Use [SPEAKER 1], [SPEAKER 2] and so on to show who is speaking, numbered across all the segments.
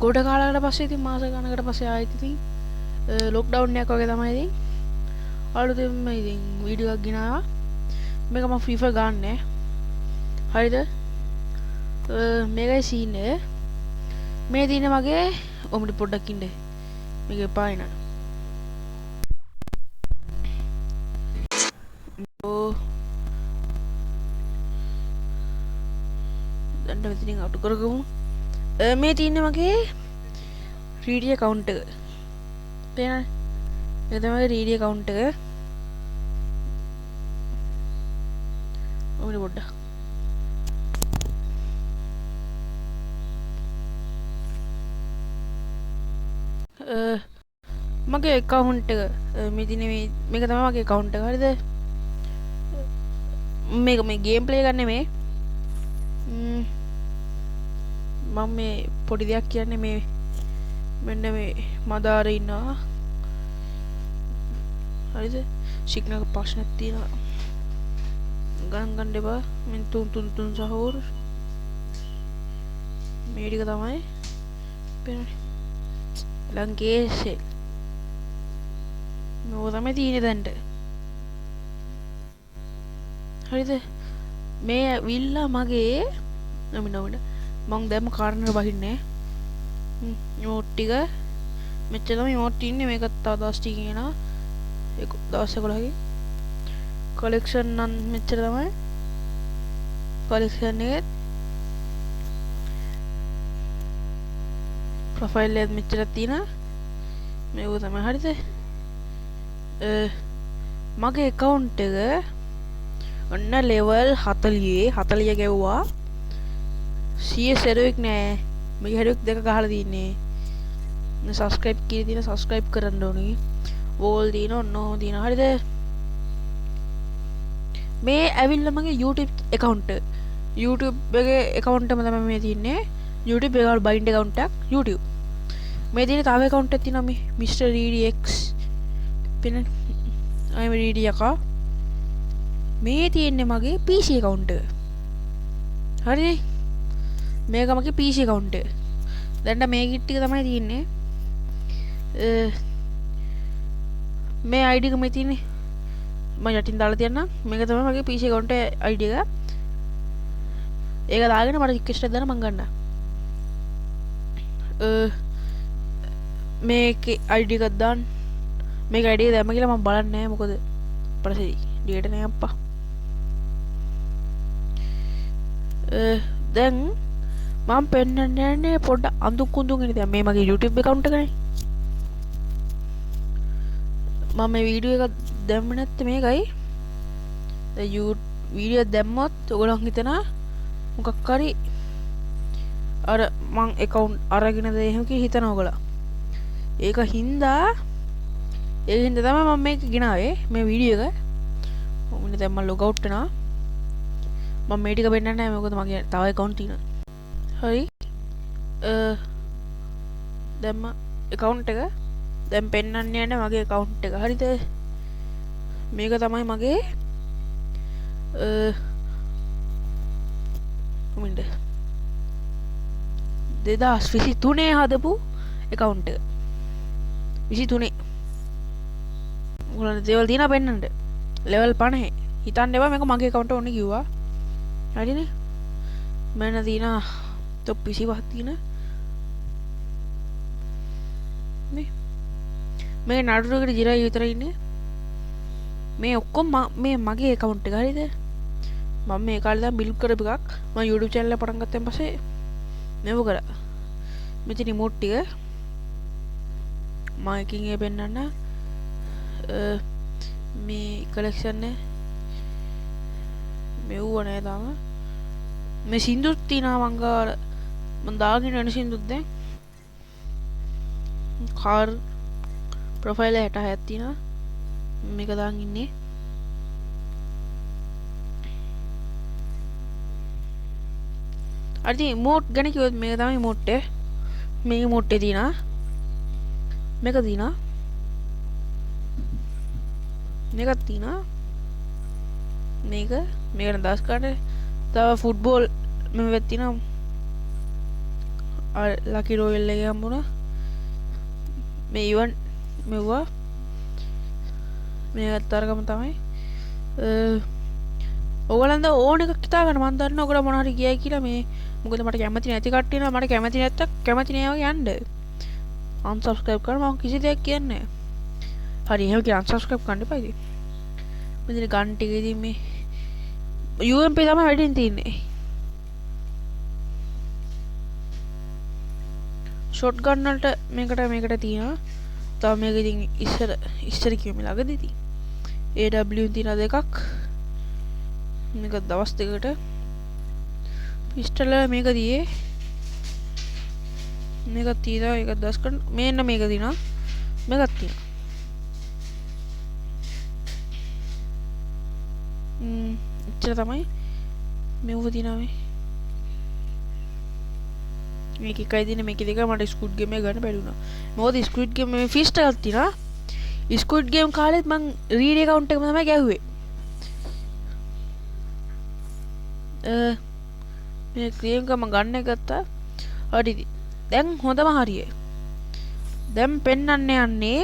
[SPEAKER 1] ගොඩ කාලකට පස්සේ ඉතින් මාස ගණනකට පස්සේ ආයෙත් ඉතින් ලොක්ඩවුන් එකක් වගේ තමයි ඉතින් අලුතෙන්ම ඉතින් වීඩියෝ එකක් ගෙනාවා. මේක මම FIFA ගන්නෑ. හරිද? මේකයි සීන් එක. මේ තියෙන මගේ ඔමුඩි පොඩ්ඩක් ඉන්න. මේක පායන. ඕ දැන් මෙතනින් අවුට් කරගමු. මේ තියෙන්නේ මගේ රීඩිය account එක. පේනවද? මේක තමයි රීඩිය account එක. ඔමුඩි පොඩ්ඩක්. මගේ account එක මේ තියෙන්නේ මේක තමයි මගේ account එක. හරිද? මේක මේ ගේම් ප්ලේ ගන්න නෙමෙයි. මම මේ පොඩි දෙයක් කියන්නේ මේ මෙන්න මේ මදාර ඉන්නවා. හරිද? සිග්නල් ප්‍රශ්නයක් තියෙනවා. ගණන් එපා. මින් 3 සහෝර. මේ ටික තමයි පේන්නේ. ලංකේසේ. මේක තමයි තියෙන්නේ දැන්ට. හරිද? මේ විල්ලා මගේ නමිනවඩ මං දැම්ම කාරණයට බහින්නේ. නෝට් ටික මෙච්චර තමයි නෝට් ඉන්නේ. මේකත් තව දවස් ටිකකින් එනවා. දවස් 11කින් කලෙක්ෂන් නම් මෙච්චර තමයි. කලෙක්ෂන් එකේ ප්‍රොෆයිල් එකත් මෙච්චරක් තියෙනවා. මේක තමයි. හරිද? මගේ account එක ඔන්න level 40 ගෙව්වා. CS සර්වෙක් නෑ. මේ හැරුවෙක් දෙක ගහලා තින්නේ. සබස්ක්‍රයිබ් කියලා තියෙන සබස්ක්‍රයිබ් කරන්න ඕනේ. වෝල් දින ඔන්න දින. හරිද? මේ ඇවිල්ලා මගේ YouTube account එක. YouTube එකේ account එක තමයි මේ තියෙන්නේ. YouTube එක බයින්ඩ් account එකක් YouTube. මේ තියෙන තව account එකක් තියෙනවා මේ Mr. DDX. පින I'm DD එකා. මේ තියෙන්නේ මගේ PC account එක. හරිද? මේක මගේ PC account එක. දැන් මේ කිට් ටික තමයි තියෙන්නේ. මේ ID එක මේ තියෙන්නේ. මම යටින් දාලා තියන්නම්. මේක තමයි මගේ PC account ID එක. ඒක දාගෙන මට රික්වෙස්ට් එකක් දාන්න මං ගන්නවා. මේකේ ID එකක් දාන්න. මේක ID එක දැම්ම කියලා මම බලන්නේ නැහැ. මොකද පස්සේ ඩේටා නෑ අප්පා. දැන් මම පෙන්නන්නේ පොඩ්ඩ අඳුන් කුඳුන් ඉන්නේ. දැන් මේ මගේ YouTube account එකනේ. මම මේ වීඩියෝ එක දැම්මේ නැත්තේ මේකයි. දැන් වීඩියෝ දැම්මොත් ඔයගොල්ලෝ හිතනවා මොකක් හරි අර මං account අරගෙන දෙහෙම කියලා හිතනවා ඔයගොල්ලෝ. ඒක හින්දා තමයි මම මේක ගෙනාවේ මේ වීඩියෝ එක. මොන්නේ දැන් මම log out වෙනවා. මම මේ ටික පෙන්නන්නේ නැහැ මොකද මගේ තව account තියෙනවා. හරි. දැම්ම account එක දැන් පෙන්නන්නේ නැහැ මගේ account එක. හරිද? මේක තමයි මගේ කොමින්ද 2023 හදපු account එක. 23 ඔයාලට දේවල් දිනා පෙන්නන්න. level 50. හිතන්න එපා මේක මගේ account ඕනේ කිව්වා. හරිනේ? මම දිනා top 25ක් තියෙන. මේ නඩුවකට ජිරයි විතරයි ඉන්නේ. මේ ඔක්කොම මේ මගේ account එක. හරිද? මම මේ කාලේ දැන් බිල්ඩ් කරපු එකක්. මම YouTube channel එක පටන් ගත්තන් පස්සේ මේව කරා. මෙතන remote ටික මම එකකින් ඒ පෙන්නන්න. මේ collection එක මෙව්ව නෑ තාම. මේ සින්දුත් තියෙනවා මං ගාව. මං දාගෙන යන සින්දුත් දැන් කාර් ප්‍රොෆයිල් 66ක් තියෙනවා. මේක දාන් ඉන්නේ. අර ඉතින් emote ගැන කිව්වොත් මේක තමයි emote එක. මේ emote එක තියෙනවා. මේක තියෙනවා. මේකක් තියෙනවා. මේක මේකට දස් කාට තව ෆුට්බෝල් මෙහෙම තියෙනවා. ලකි රෝයල් එක හම්බුණා මේ ඉවන් මෙව්වා මේ අත්තරකම තමයි ඔයගලන්ද ඕන එකක් හිතා ගන්න මම දන්නවා ඔයගොල්ලෝ මොන හරි ගියයි කියලා මේ මොකද මට කැමති නැති කට්ටිය නෝ මට කැමති නැත්තම් කැමති නෑ වගේ යන්න unsubscribe කරන්න මම කිසි දෙයක් කියන්නේ නෑ හරි එහෙම කියලා unsubscribe කරන්න එපා ඉතින් මෙතන ගන් ටික ඉතින් මේ UMP තමයි වැඩින් තියෙන්නේ ෂොට් ගන් වලට මේකට තියෙනවා තව මේක ඉතින් ඉස්සර කිව්ව ළඟදී ඉතින් AW තියෙන දෙකක් මේක දවස් දෙකකට පිස්ටල් මේක දියේ මේක තියෙනවා ඒක දවස් කට මේන්න මේක දිනවා මේකක් තියෙනවා ඉච්චර තමයි මෙව තියෙනවා මේක එකයි දින මේක දෙක මට ස්කුඩ් ගේම් එක ගන්න බැරි වුණා මොකද ස්කුඩ් ගේම් මේ ෆිස්ටල් එකක් තියෙනවා ස්කුඩ් ගේම් කාලෙත් මං රීඩ් account එකම තමයි ගැහුවේ මේ ක්‍රියම් එක මම ගන්න ගත්තා හරි දැන් හොඳම හරිය දැන් පෙන්වන්න යන්නේ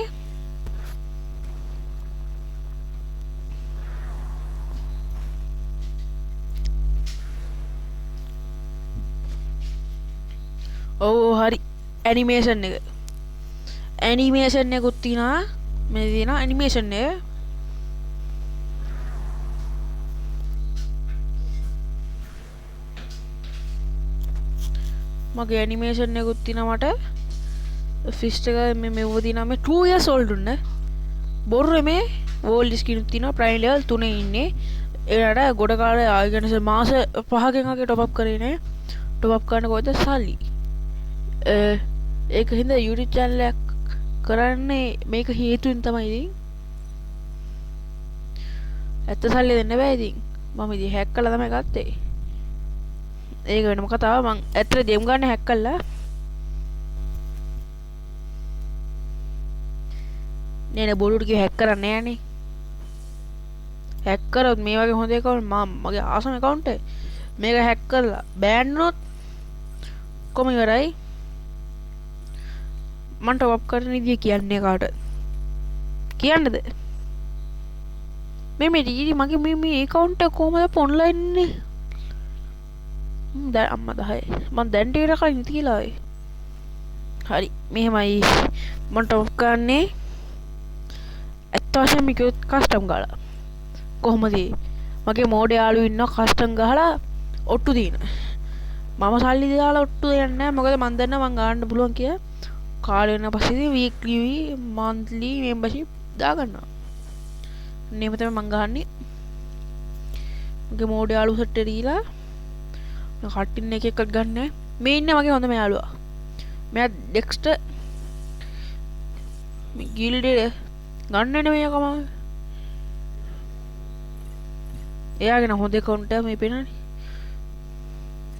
[SPEAKER 1] ඔව් හරි ඇනිමේෂන් එකකුත් තියෙනවා මේ තියෙනවා ඇනිමේෂන් එක මගේ ඇනිමේෂන් එකකුත් තියෙනවා මට ෆිස්ට් එක මේ මෙව තියෙනවා මේ 2 years old උන්න බොරු මේ වෝල්ඩ් ස්කින් උත් තියෙනවා ප්‍රයිම් ලෙවල් 3 ඉන්නේ ඒකට ගොඩ කාලේ ආගෙන මාස 5කින් වගේ টপ අප් කරේ නේ টপ අප් කරන කොහෙද සල්ලි ඒක හින්දා YouTube channel එකක් කරන්නේ මේක හේතුවෙන් තමයි ඉතින් ඇත්ත සල්ලි දෙන්න බෑ ඉතින් මම ඉතින් හැක් කළා තමයි ගත්තේ ඒක වෙනම කතාව මං ඇත්තට ගේම් ගන්න හැක් කළා නේ බොරුට කිය හැක් කරන්නේ නෑනේ හැක් කරොත් මේ වගේ හොඳ එකක් මගේ ආසම account එක මේක හැක් කරලා බෑන් වුණොත් කොහොම ඉවරයි මම টপ අප් කරන විදිය කියන්නේ කාට කියන්නද මේ ඩීඩි මගේ මේ account එක කොහමද ඔන්ලයින් නේ දැන් අම්මා 10 මම දැන් ටිකට කලින් තියලා හරි මෙහෙමයි මම টপ කරන්නේ ඇත්ත වශයෙන්ම කිව්වොත් කස්ටම් ගාලා කොහොමද මගේ මෝඩ යාළුවෝ ඉන්නවා කස්ටම් ගහලා ඔට්ටු දින මම සල්ලි දාලා ඔට්ටු දෙන්නේ නැහැ මොකද මම දන්නවා මම ගන්න පුළුවන් කියලා කාලේ වෙන පස්සේ වීක්ලි මන්ත්ලි මෙම්බර්ෂිප් දාගන්නවා නේ මම තමයි මං ගහන්නේ මගේ මෝඩ යාළුවෝ සෙට් එක දීලා මම කට්ටින් එක එකක් ගන්න මේ ඉන්නේ මගේ හොඳම යාළුවා මෙයා ඩෙක්ස්ටර් මේ ගිල්ඩේ ගන්න නෙමෙයි කම එයාගෙන හොඳ account එක මේ පේනනේ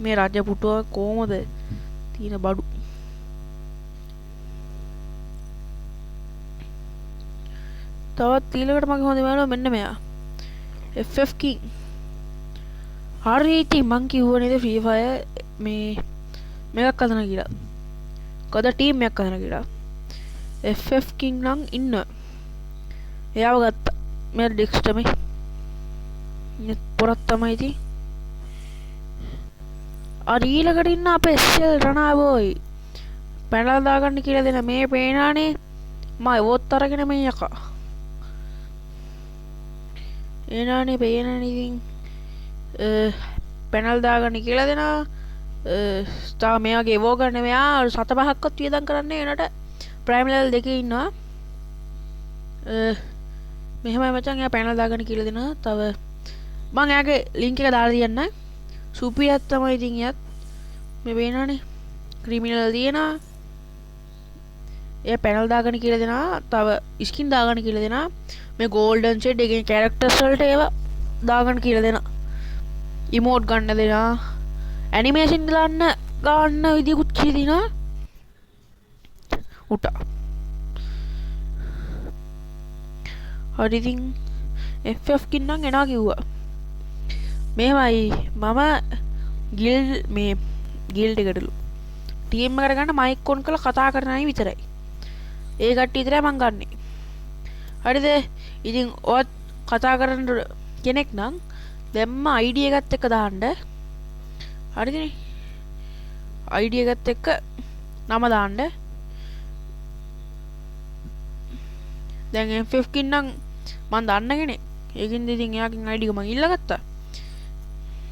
[SPEAKER 1] මේ රජ පුටුව කොහමද තියෙන බඩු තවත් ඊළඟට මගේ හොඳම යාළුවා මෙන්න මෙයා FF King හරි ඉතින් මං කිව්වා නේද Free Fire මේකක් හදන කියලා කද ටීම් එකක් හදන කියලා FF King නම් ඉන්න එයාව ගත්තා මෙයා ඩෙක්ස්ටර් මේ පොරක් තමයි ඉතින් අර ඊළඟට ඉන්න අපේ SL රණා බෝයි පැනලා දාගන්න කියලා දෙන මේ පේනානේ මම වොත් අරගෙන මේ යකා එනානේ පේනනේ ඉතින් පැනල් දාගන්න කියලා දෙනවා තා මේ වගේ එවෝ ගන්න මෙයා 7-5ක්වත් වියදම් කරන්නේ එනට ප්‍රයිම් ලෙවල් දෙකේ ඉන්නවා මෙහෙමයි මචං එයා පැනල් දාගන්න කියලා දෙනවා තව මම එයාගේ ලින්ක් එක දාලා තියන්න සුපිරියක් තමයි ඉතින් එයාත් මේ පේනනේ ක්‍රිමිනල් දියනවා එයා පැනල් දාගන්න කියලා දෙනවා තව ස්කින් දාගන්න කියලා දෙනවා මේ ගෝල්ඩන් ෂෙඩ් එකේ කැරක්ටර්ස් වලට ඒවා දාගන්න කියලා දෙනවා ඉමෝට් ගන්න දෙනවා ඇනිමේෂන් ගන්න විදියකුත් කියලා දෙනවා උට හරි ඉතින් FF කින්නම් එනවා කිව්වා මෙහෙමයි මම ගිල්ඩ් එකටලු ටීම් එකට ගන්න මයික් ඔන් කරලා කතා කරන අය විතරයි. ඒ කට්ටිය විතරයි මං ගන්නෙ. හරිද? ඉතින් ඔයත් කතා කරන්න කෙනෙක් නම් දැම්ම ID එකත් එක්ක දාන්න. හරිදනේ? ID එකත් එක්ක නම දාන්න. දැන් M15 නම් මං දන්න කෙනෙක්. ඒකින්ද ඉතින් එයාගෙන් ID එක මං ඉල්ලගත්තා.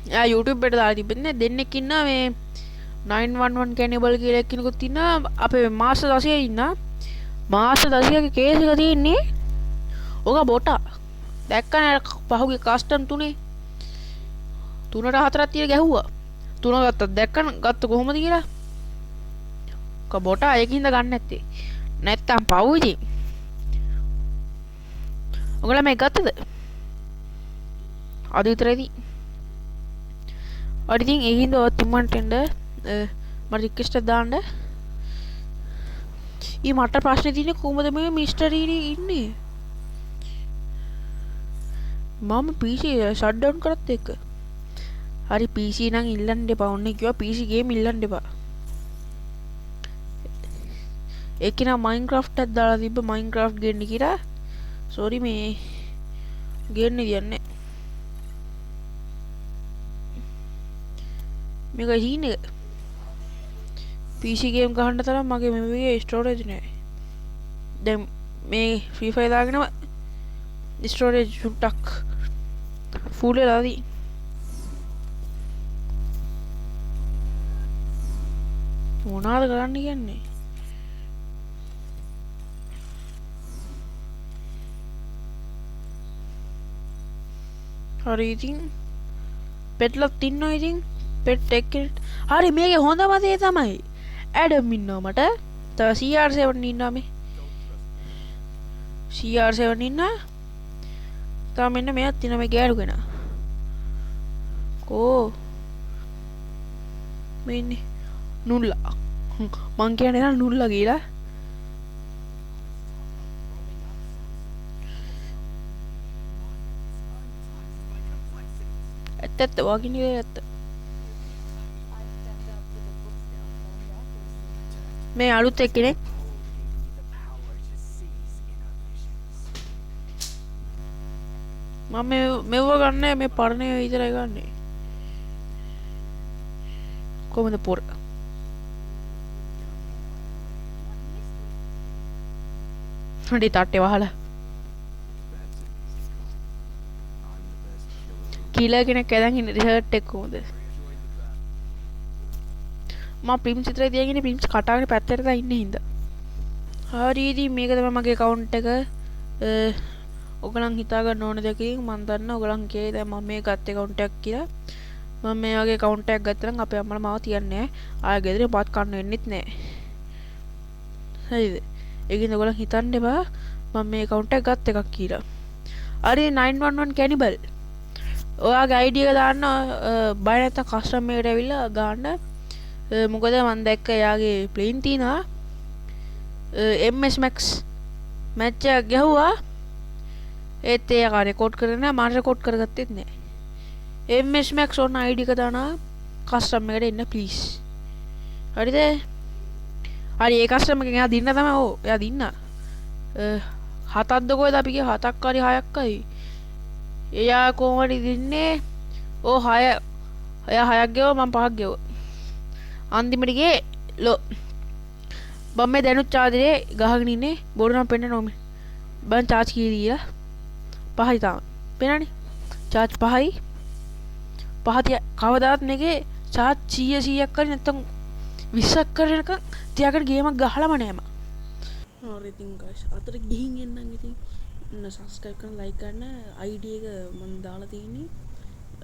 [SPEAKER 1] එයා YouTube එකට දාලා තිබෙන්නේ දෙන්නෙක් ඉන්නවා මේ 911 cannibal කියලා එක්කෙනෙකුත් ඉන්නවා අපේ මාස 16 ඉන්නා. මාස 16ක කේස් එක තියෙන්නේ. ඔක බොටා. දැක්කනේ පහුගිය කස්ටම් 3ට 4ක් තියලා ගැහුවා. 3 ගත්තා. දැක්කන ගත්ත කොහොමද කියලා? ඔක බොටා ඒකින්ද ගන්න නැත්තේ. නැත්තම් පව් ඉතින්. ඔයගොල්ලෝ මේ ගත්තද? අද විතරයි. අර ඉතින් ඒකින්ද ඔය තුමන්ට එන්න මට රික්වෙස්ට් එකක් දාන්න. ඊ මට ප්‍රශ්නේ තියෙන්නේ කොහොමද මේ මිස්ටර් ඊරි ඉන්නේ? මම PC ෂට් ඩවුන් කරත් එක්ක. හරි PC නම් ඉල්ලන්න එපා. ඔන්නේ කිව්වා PC ගේම් ඉල්ලන්න එපා. ඒකේ නම් Minecraft එකක් දාලා තිබ්බ Minecraft ගේන්න කියලා. සෝරි මේ ගේන්න දෙන්නේ. මේක සීන් එක. PC ගේම් ගහන්න තරම් මගේ මෙමරියේ ස්ටෝරේජ් නැහැ. දැන් මේ Free Fire දාගෙනම ස්ටෝරේජ් සුට්ටක් ෆුල් වෙලාදී. මොනවාද කරන්න කියන්නේ? හරි ඉතින් පෙට්ලක් ඉන්නවා ඉතින් පෙට් එක්කෙනෙක්. හරි මේකේ හොඳම දේ තමයි ඇඩම් ඉන්නවා මට. තව CR7 ඉන්නවා මේ. CR7 ඉන්නවා. තව මෙන්න මෙයක් තියෙනවා මේ ගෑනු කෙනා. කෝ මේ ඉන්නේ නුල්ලා. මං කියන්නේ නේද නුල්ලා කියලා. ඇත්ත වගේ ඇත්ත. මේ අලුත් එක්කෙනෙක්. මම මෙව ගන්න මේ පරණය විතරයි ගන්නෙ. කොහොමද පොර? හරි තාට්ටේ වහලා. කිලර් කෙනෙක් ඇදන් ඉන්නේ රිසර්ට් එක කොහොමද? මම ප්‍රිම්ස් විතරයි තියාගෙන ප්‍රිම්ස් කටාගෙන පැත්තට දා ඉන්නේ හින්දා. හරි ඉතින් මේක තමයි මගේ account එක. ඔයගලන් හිතා ගන්න ඕන දෙකකින් මම දන්න ඔයගලන් කියේ දැන් මම මේ ගත්ත account එකක් කියලා. මම මේ වගේ account එකක් ගත්තා නම් අපේ අම්මලා මාව තියන්නේ නැහැ. ආයෙ ගෙදරින් පාත් කන්න වෙන්නෙත් නැහැ. හරිද? ඒකින් ඔයගලන් හිතන්න එපා මම මේ account එක ගත්ත එකක් කියලා. හරි 911 cannibal. ඔයාගේ ID එක දාන්න බය නැත්තම් කස්ටම් එකට ඇවිල්ලා ගන්න. මොකද මම දැක්ක එයාගේ ප්ලේන් තියනවා MS Max මැච් එකක් ගැහුවා. ඒත් ඒක රෙකෝඩ් කරගෙන මම රෙකෝඩ් කරගත්තෙත් නෑ. MS Max ඔන්න ID එක දානවා කස්ටම් එකට එන්න ප්ලීස්. හරිද? හරි ඒ කස්ටම් එකෙන් එයා දින්න තමයි. ඔව් එයා දින්න. හතක්ද කොහෙද අපි කිය 7ක් හරි 6ක් හරි. එයා කොහොමද දින්නේ? ඕ 6. එයා 6ක් ගෙවුවා මම 5ක් ගෙවුවා. අන්තිමට ගියේ ලෝ බම් මේ දැනුත් චාර්ජරේ ගහගෙන ඉන්නේ බොරු නම් පෙන්න නෝමි බං චාර්ජ් කී දීලා 5යි තාම පෙන්නනේ චාර්ජ් 5යි 5 කවදාවත් මේකේ චාර්ජ් 100ක් කරේ නැත්තම් 20ක් කරනකම් තියාගෙන ගේමක් ගහලම නෑම. හරි ඉතින් guys අතට ගිහින් එන්නම් ඉතින් subscribe කරන්න like කරන්න ID එක මම දාලා තියෙන්නේ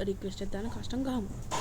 [SPEAKER 1] රික්වෙස්ට් එක දාන්න කස්ටම් ගහමු.